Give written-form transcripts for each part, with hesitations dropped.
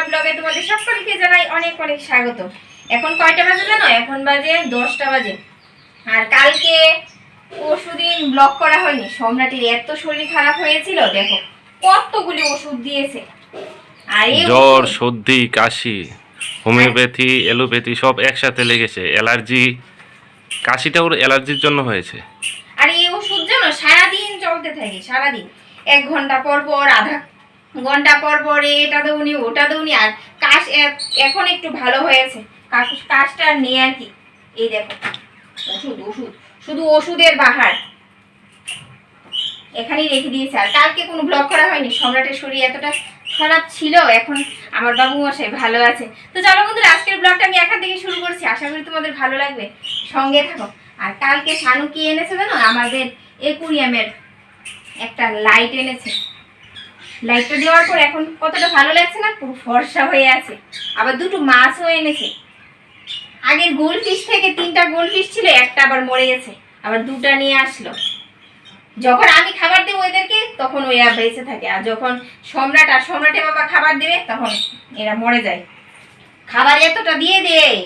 ব্লগে তোমাদের সকলকে জানাই অনেক অনেক স্বাগত। এখন কয়টা বাজে জানো? এখন বাজে 10টা বাজে। আর কালকে পরশুদিন ব্লগ করা হয়নি। সম্রাটের এত শরীর খারাপ হয়েছিল, দেখো কতগুলি ওষুধ দিয়েছে। আর এই জ্বর, সর্দি, কাশি, হোমিওপ্যাথি, এলোপ্যাথি সব একসাথে লেগেছে। অ্যালার্জি, কাশিটা ওর অ্যালার্জির জন্য হয়েছে। আর এই ওষুধ জানো সারাদিন চলতে থাকে, সারাদিন 1 ঘন্টা পর পর, আধা ঘন্টা পর পর এটা দৌনি ওটা দৌনি। আর কাশ এখন একটু ভালো হয়েছে, কাশটা আর নেই আর কি। এই দেখো ওষুধ ওষুধ, শুধু ওষুধের বাহার। এখানেই রেখে দিয়েছে। আর কালকে কোনো ব্লগ করা হয়নি, সম্রাটের শরীর এতটা খারাপ ছিল। এখন আমার বাবু মশাই ভালো আছে। তো চলো বন্ধুরা, আজকের ব্লগটা আমি এখান থেকে শুরু করছি। আশা করি তোমাদের ভালো লাগবে, সঙ্গে থাকো। আর কালকে শানু কি এনেছে জানো? আমাদের একুরিয়ামের একটা লাইট এনেছে। লাইটটা দেওয়ার পর এখন কতটা ভালো লাগছে না, পুরো ফর্সা হয়ে আছে। আবার 2টো মাছও এনেছে। আগের গোলফিশ থেকে 3টা গোলফিশ ছিল, একটা আবার মরে গেছে, আবার 2টা নিয়ে আসলো। যখন আমি খাবার দেবো ওদেরকে তখন ওরা বেঁচে থাকে, আর যখন সম্রাটের বাবা খাবার দেবে তখন এরা মরে যায়। খাবার এতটা দিয়ে দেয়।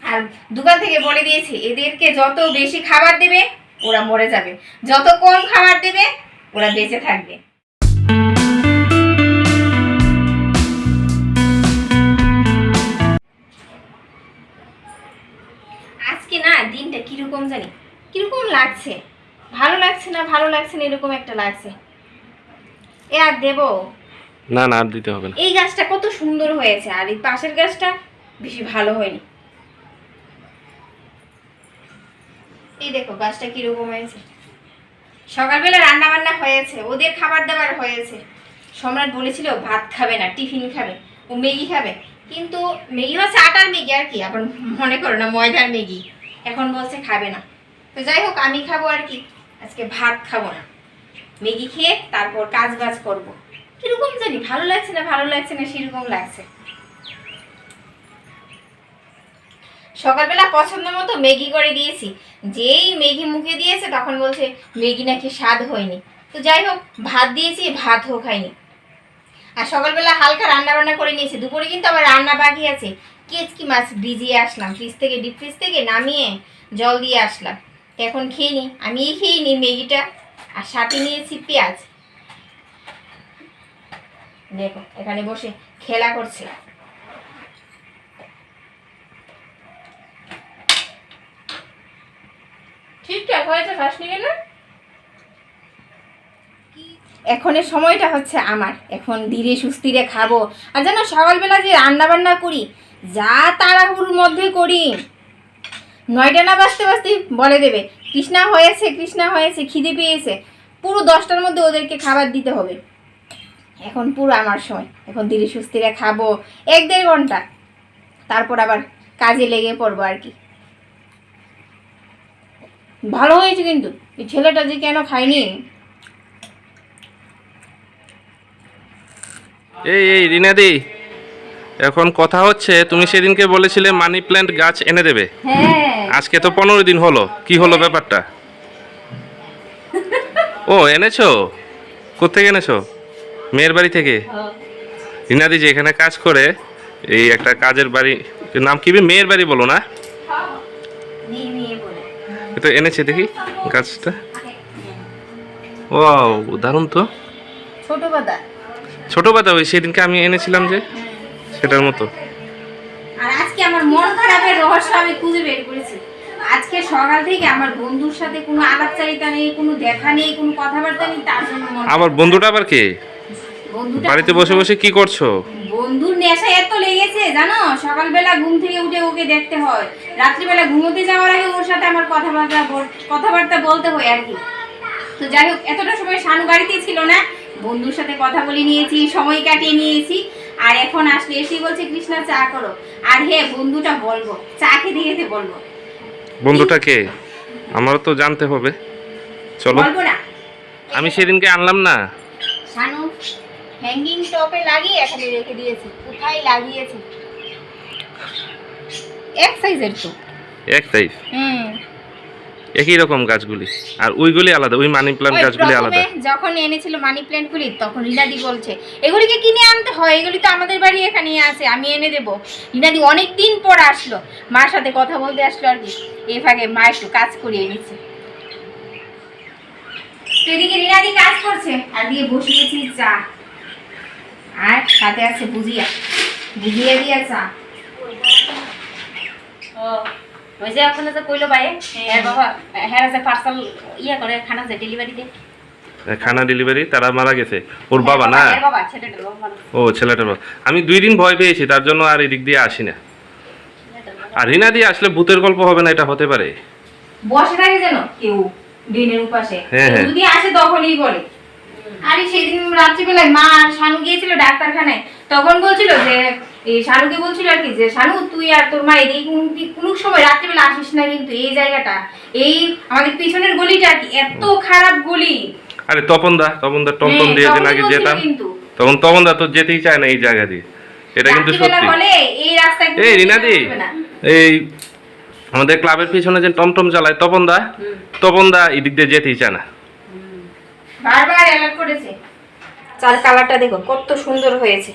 আর দোকান থেকে বলে দিয়েছে এদেরকে যত বেশি খাবার দেবে ওরা মরে যাবে, যত কম খাবার দেবে ওরা বেঁচে থাকবে। আজকে না দিনটা কিরকম জানি, কিরকম লাগছে, ভালো লাগছে না এরকম একটা লাগছে। এ আর দেবো না না, আর দিতে হবে না। এই গাছটা কত সুন্দর হয়েছে, আর এই পাশের গাছটা বেশি ভালো হয়নি। এই দেখো গাছটা কিরকম হয়েছে। সকালবেলা রান্না বান্না হয়েছে, ওদের খাবার দাবার হয়েছে। সম্রাট বলেছিল ভাত খাবে না, টিফিন খাবে, ও ম্যাগি খাবে। কিন্তু ম্যাগি হচ্ছে আটার ম্যাগি আর কি, আবার মনে করো না ময়দার ম্যাগি। এখন বলছে খাবে না। তো যাই হোক, আমি খাবো আর কি, আজকে ভাত খাবো না, ম্যাগি খেয়ে তারপর কাজ বাজ করবো। কিরকম জানি ভালো লাগছে না সেরকম লাগছে। সকালবেলা পছন্দ মতো ম্যাগি করে দিয়েছি, যেই ম্যাগি মুখে দিয়েছে তখন বলছে ম্যাগি নাকি স্বাদ হয়নি। তো যাই হোক, ভাত দিয়েছি, ভাতও খাইনি। আর সকালবেলা হালকা রান্না বান্না করে নিয়েছি, দুপুরে কিন্তু আবার রান্না বাকি আছে। কেচকি মাছ ভিজিয়ে আসলাম ডিপ ফ্রিজ থেকে নামিয়ে জল দিয়ে আসলাম। এখন খেয়ে নি, আমি খেয়ে নি ম্যাগিটা। আর সাথে নিয়েছি পেঁয়াজ। দেখো এখানে বসে খেলা করছে। ঠিকঠাক হয়েছে, ফার্স্ট নিয়ে না। এখনের সময়টা হচ্ছে আমার, এখন ধীরে সুস্থিরে খাবো। আর জানো সকালবেলা যে রান্না বান্না করি, যা তাড়াহুড়োর মধ্যে করি, 9টা না বাজতে বলে দেবে কৃষ্ণা হয়েছে, খিদে পেয়েছে। পুরো 10টার মধ্যে ওদেরকে খাবার দিতে হবে। এখন পুরো আমার সময়, এখন ধীরে সুস্থিরে খাবো 1-1.5 ঘন্টা, তারপর আবার কাজে লেগে পড়বো আর কি। ভালো হয়েছে কিন্তু এই ছেলেটা যে কেন খায়নি। এই রিনাদি, এখন কথা হচ্ছে, তুমি সেদিনকে বলেছিলে মানি প্ল্যান্ট গাছ এনে দেবে। হ্যাঁ, আজকে তো 15 দিন হলো, কি হলো ব্যাপারটা? ও এনেছো? কোত্থেকে এনেছো? মেয়ের বাড়ি থেকে? রিনাদি যে এখানে কাজ করে, এই একটা কাজের বাড়ি, নাম কি মেয়ের বাড়ি বলো না? তো এনেছে দেখি গাছটা। ওয়াও, দারুণ তো। ছোট পাতা, ওই সেদিনকে আমি এনেছিলাম যে সেটার মতো। আর আজকে আমার মন খারাপের রহস্য আমি খুঁজে বের করেছি। আজকে সকাল থেকে আমার বন্ধুর সাথে কোনো আলাপচারিতা নেই, কোনো দেখা নেই, কোনো কথাবার্তা নেই, তার জন্য আবার বন্ধুটা আবার কে? বাড়িতে বসে বসে কি করছো? বন্ধুর নেশা এত লেগেছে জানো, সকালবেলা ঘুম থেকে উঠে ওকে দেখতে হয়, রাত্রিবেলা ঘুমোতে যাওয়ার আগে ওর সাথে আমার কথাবার্তা বলতে হয় আর কি। তো যাই হোক, এতটা সময় শানু বাড়িতেই ছিল না, বন্ধুর সাথে কথা বলে নিয়েছি, সময় কাটিয়ে নিয়েছি। আর এখন আসলে এসেই বলছে কৃষ্ণা চা করো। আর হ্যাঁ, বন্ধুটা বলবো, চা খেতে খেতে বলবো। বন্ধুটা কে আমারও তো জানতে হবে। চলো। বলবো না, আমি সেদিনকে আনলাম না। শানু হ্যাঙ্গিং টপে লাগিয়ে এখানে রেখে দিয়েছে। কোথায় লাগিয়েছে? এক সাইজের তো। এক সাইজ? একই রকম গাছগুলি, আর ওইগুলি আলাদা, ওই মানি প্ল্যান্ট ওই গাছগুলি আলাদা। প্রথমে যখন এনেছিল মানি প্ল্যান্ট গুলি তখন রিনাদি বলছে এগুলিকে কিনে আনতে হয়, এগুলি তো আমাদের বাড়ি এখানে আছে, আমি এনে দেবো। রিনাদি অনেক দিন পর আসলো, মার সাথে কথা বলতে আসলো আর কি, এই ফাঁকে মা একটু কাজ করিয়ে নিচ্ছে। তো এদিকে রিনাদি কাজ করছে আর দিয়ে বসিয়েছি চা, আর সাথে আছে ভুজিয়া, ভুজিয়া দিয়ে চা। ওই যে ওখানে যে কইলো ভাই হ্যাঁ বাবা হ্যাঁ যে পার্সেল ইয়া করে খানা যে ডেলিভারি দে, খানা ডেলিভারি, তারা মারা গেছে ওর বাবা না? হ্যাঁ বাবা ছেলেটার বাবা। ও ছেলেটার বাবা। আমি 2 দিন ভয় পেয়েছি, তার জন্য আর এদিক দিয়ে আসি না। আর রিনা দিয়ে আসলে ভূতের গল্প হবে না, এটা হতে পারে। বসে থাকে যেন কেউ দিনের উপাসে, হ্যাঁ, হ্যাঁ। যদি আসে তখনই বলে। আরে সেদিন রাত্রিবেলায় মা আর শানু গিয়েছিল ডাক্তারখানায়, তখন বলছিল যে এই শানুকে বলছিল আর কি যে শানু তুই আর তোর মা এদিকে কোনো সময় রাত্রিবেলা আসিস না, কিন্তু এই জায়গাটা এই আমাদের পিছনের গলিটা আর কি এত খারাপ গলি। আরে তপনদা টমটম দিয়ে যে নাকি যেতাম, তখন তপনদা তো যেতেই চায় না এই জায়গা দিয়ে, এটা কিন্তু সত্যি। হলে এই রাস্তায় এই রিনাদি, এই আমাদের ক্লাবের পিছনে যে টমটম চালায় তপনদা এদিক দিয়ে যেতেই চায় না, বারবার অ্যালার্ট করেছে। চাল কালারটা দেখো কত সুন্দর হয়েছে,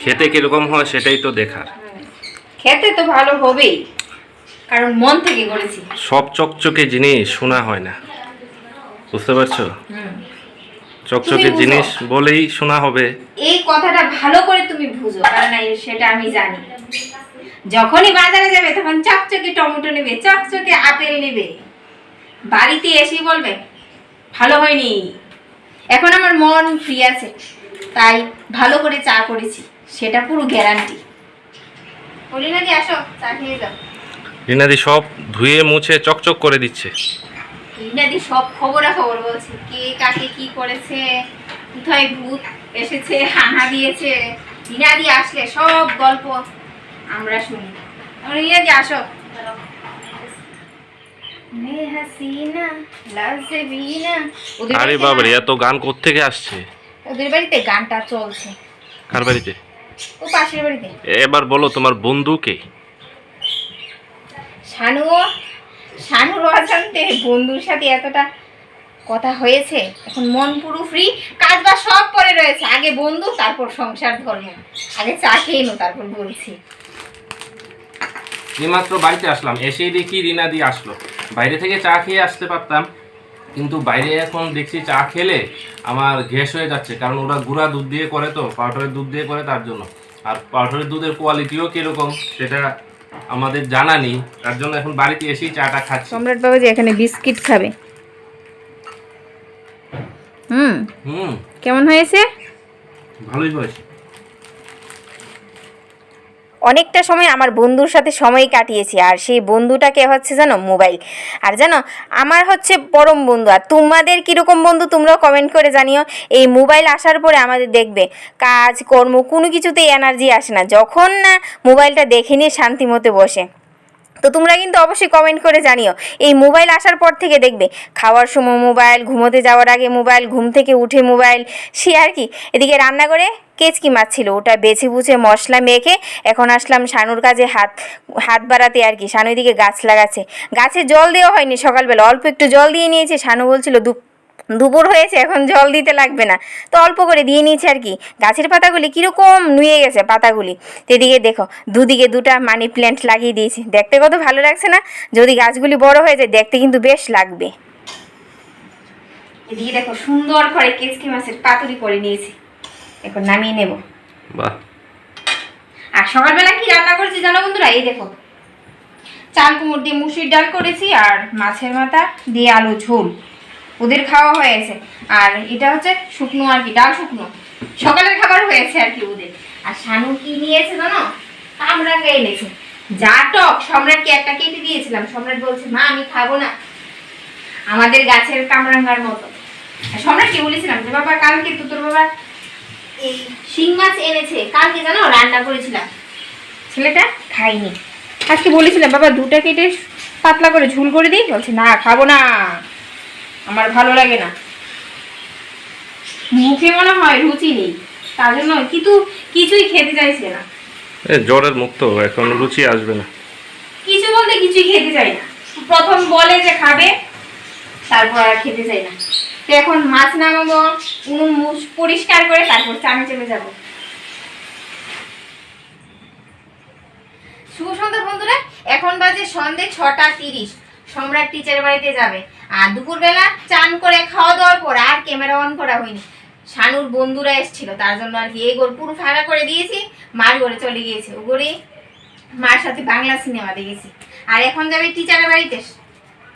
খেতে কিরকম হয় সেটাই তো দেখার। খেতে তো ভালো হবেই, কারণ মন থেকে করেছি। সব চকচকে জিনিস শোনা হয় না, বুঝতে পারছো? চকচকে বুঝো। জিনিস বলেই শোনা হবে। এই কথাটা ভালো করে তুমি বুঝো, কারণ সেটা আমি জানি। যখনই বাজারে যাবে তখন চকচকে টমেটো নেবে, চকচকে আপেল নেবে, বাড়িতে এসে বলবে ভালো হয়নি। এখন আমার মন ফ্রি আছে, তাই ভালো করে চা করেছি, সেটা পুরো গ্যারান্টি। বলি না কি আসো চা খেয়ে যাও। রিনাদি সব ধুয়ে মুছে চকচক করে দিচ্ছে। রিনাদি সব খবরাখবর বলছে, কে কাকে কি করেছে, কোথায় ভূত এসেছে হানা দিয়েছে। রিনাদি আসলে সব গল্প আমরা শুনি। রিনাদি আসো। मैं हसीना लाजबीना। আরে বাবারে, এত গান কোত্থেকে আসছে? ওদের বাড়িতে গানটা চলছে। কার বাড়িতে? ও পাশের বাড়িতে। এবার বলো তোমার বন্ধু কে? শানুর অজান্তে বন্ধুর সাথে এতটা কথা হয়েছে, এখন মন পুরো ফ্রি, কাজ বাজ সব পরে রয়েছে, আগে বন্ধু তারপর সংসার ধর্ম। আগে চা খেয়ে নো তারপর বলছি। এইমাত্র বাড়িতে আসলাম, এসেই দেখি রিনাদি আসলো। বাইরে থেকে চা খেয়ে আসতে পারতাম, কিন্তু বাইরে এখন দেখছি চা খেলে আমার গ্যাস হয়ে যাচ্ছে, কারণ ওরা গুঁড়া দুধ দিয়ে করে, তো পাউডারের দুধ দিয়ে করে, তার জন্য। আর পাউডারের দুধের কোয়ালিটিও কিরকম সেটা আমাদের জানা নেই, তার জন্য এখন বাড়িতে এসেই চাটা খাচ্ছি। সম্রাট বাবা যে এখানে বিস্কিট খাবে। কেমন হয়েছে? ভালোই হয়েছে। অনেকটা সময় আমার বন্ধুর সাথে সময় কাটিয়েছি, আর সেই বন্ধুটাকে হচ্ছে জানো মোবাইল। আর জানো আমার হচ্ছে পরম বন্ধু, আর তোমাদের কীরকম বন্ধু তোমরাও কমেন্ট করে জানিও। এই মোবাইল আসার পরে আমাদের দেখবে কাজ কর্ম কোনো কিছুতেই এনার্জি আসে না, যখন না মোবাইলটা দেখে নিয়ে শান্তি মতে বসে। তো তোমরা কিন্তু অবশ্যই কমেন্ট করে জানিও, এই মোবাইল আসার পর থেকে দেখবে খাওয়ার সময় মোবাইল, ঘুমোতে যাওয়ার আগে মোবাইল, ঘুম থেকে উঠে মোবাইল, সে আর কি। এদিকে রান্নাঘরে কেচকি মাছ ছিল, ওটা বেছে বুঝে মশলা মেখে এখন আসলাম শানুর কাজে হাত বাড়াতে আর কি। শানু এদিকে গাছ লাগাচ্ছে, গাছে জল দেওয়া হয়নি সকালবেলা, অল্প একটু জল দিয়ে নিয়েছে। শানু বলছিল দুপুর হয়েছে এখন জল দিতে লাগবে না, তো অল্প করে দিয়ে নিয়েছে আর কি। গাছের পাতাগুলি কীরকম নুয়ে গেছে পাতাগুলি। এদিকে দেখো দুদিকে দুটা মানি প্ল্যান্ট লাগিয়ে দিয়েছি, দেখতে কত ভালো লাগছে না? যদি গাছগুলি বড় হয়ে যায় দেখতে কিন্তু বেশ লাগবে। এদিকে দেখো সুন্দর করে কেচকি মাছের পাতুরি করে নিয়েছি, এখন নামিয়ে নেব। বাহ। আর সকালবেলা কি রান্না করেছি জানো বন্ধুরা? এই দেখো চাল কুমড় দিয়ে মুসুর ডাল করেছি, আর মাছের মাথা দিয়ে আলু ঝোল, ওদের খাওয়া হয়েছে। আর এটা হচ্ছে শুকনো আর কি, ডাল শুকনো, সকালের খাবার হয়েছে আর কি ওদের। আর শানু কি নিয়েছে জানো? কামরাঙ্গা এনেছে, যা টক। সম্রাটকে একটা কেটে দিয়েছিলাম, সম্রাট বলছে মা আমি খাবো না, আমাদের গাছের কামরাঙ্গার মতো। আর সম্রাটকে বলেছিলাম যে বাবা কালকে তো তোর বাবা এই শিং মাছ এনেছে, কালকে জানো রান্না করেছিলাম, ছেলেটা খাইনি। আজকে বলেছিলাম বাবা দুটা কেটে পাতলা করে ঝুল করে দিই, বলছে না খাবো না, আমার ভালো লাগে না, মুখে মনে হয় রুচি নেই, তার জন্য কিন্তু কিছুই খেতে চাইছে না। জ্বরের মুক্ত, এখন রুচি আসবে না, কিছু বলতে কিছুই খেতে চাই না। প্রথম বলে যে খাবে, তারপর আর খেতে চাই না। তো এখন মাছ নামাবো, উনুন পরিষ্কার করে তারপর চানে চলে যাব। শুভ সন্ধ্যা বন্ধুরা, এখন বাজে সন্ধ্যে 6:30। সম্রাট টিচারের বাড়িতে যাবে। আর দুপুরবেলা চান করে খাওয়া দাওয়ার পর আর ক্যামেরা অন করা হয়নি। শানুর বন্ধুরা এসেছিল, তার জন্য আর কি এই ঘর পুরো ফাঁকা করে দিয়েছি। মার ঘরে চলে গিয়েছে, ও ঘরে মার সাথে বাংলা সিনেমা দেখেছি। আর এখন যাবে টিচারের বাড়িতে,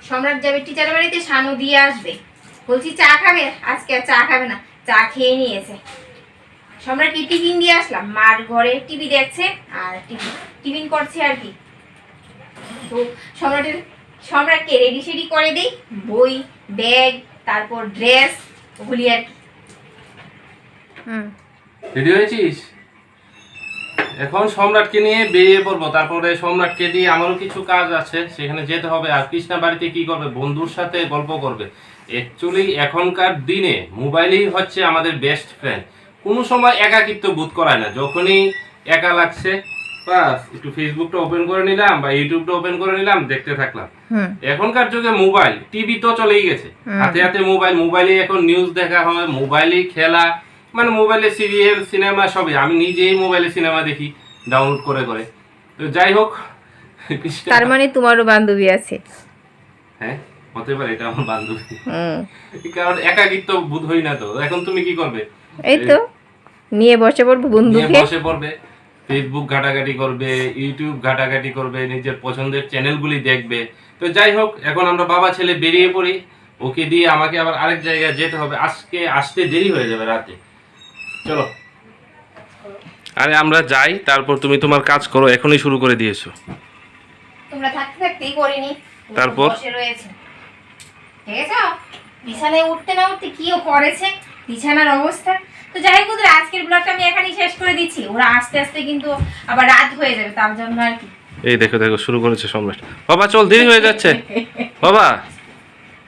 সম্রাট যাবে টিচারের বাড়িতে, শানু দিয়ে আসবে। বলছি চা খাবে, আজকে আর চা খাবে না, চা খেয়ে নিয়েছে। সম্রাটকে টিফিন দিয়ে আসলাম, মার ঘরে টিভি দেখছে আর টিফিন করছে আর কি। তো সম্রাটকে রেডি সেডি করে দিই, বই, ব্যাগ, তারপর ড্রেস, ওগুলি আর কি। রেডি হয়েছিস? এখন সম্রাটকে নিয়ে বেরিয়ে পড়বো, তারপরে সম্রাটকে দিয়ে আমারও কিছু কাজ আছে, সেখানে যেতে হবে। আর কৃষ্ণা বাড়িতে কি করবে? বন্ধুর সাথে গল্প করবে। অ্যাকচুয়ালি এখনকার দিনে মোবাইলই হচ্ছে আমাদের বেস্ট ফ্রেন্ড। কোনো সময় একাকিত্ব বোধ করায় না। যখনই একা লাগছে বাস একটু ফেসবুকটা ওপেন করে নিলাম বা ইউটিউবটা ওপেন করে নিলাম, দেখতে থাকলাম। এখনকার যুগে মোবাইল, টিভি তো চলেই গেছে, হাতে হাতে মোবাইল। মোবাইলে এখন নিউজ দেখা হয়, মোবাইলে খেলা, মানে মোবাইলে সিরিয়াল, সিনেমা সবই। আমি নিজেই মোবাইলে সিনেমা দেখি ডাউনলোড করে করে। তো যাই হোক, তার মানে তোমারও বান্ধবী আছে? হ্যাঁ, হতে পারে এটা আমার বান্ধবী। কারণ একাকিত্ব বোধ হই না তো। এখন তুমি কি করবে? এই তো নিয়ে বসে পড়বো, বন্ধুকে বসে পড়বে, ফেসবুক ঘাটাঘাটি করবে, ইউটিউব ঘাটাঘাটি করবে, নিজের পছন্দের চ্যানেলগুলি দেখবে। তো যাই হোক, এখন আমরা বাবা ছেলে বেরিয়ে পড়ি। ওকে দিয়ে আমাকে আবার আরেক জায়গায় যেতে হবে, আজকে আসতে দেরি হয়ে যাবে রাতে। চলো। আরে আমরা যাই, তারপর তুমি তোমার কাজ করো, এখনই শুরু করে দিয়েছো। তোমরা থাকতে থাকতেই করিনি, তারপর বসে রয়েছে। ঠিক আছে, বিছানায় উঠতে না উঠতে কি করেছে বিছানার অবস্থা। তো যাই হোক, আজকের ব্লগটা আমি এখানেই শেষ করে দিচ্ছি। ওরা আস্তে আস্তে কিন্তু আবার রাত হয়ে যাবে, তার জন্য আর কি। এই দেখো দেখো শুরু করেছে সম্রাট। বাবা চল, দেরি হয়ে যাচ্ছে বাবা,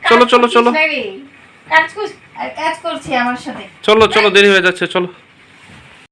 চলো চলো চলো, কাজ করছি আমার সাথে। চলো চলো, দেরি হয়ে যাচ্ছে, চলো।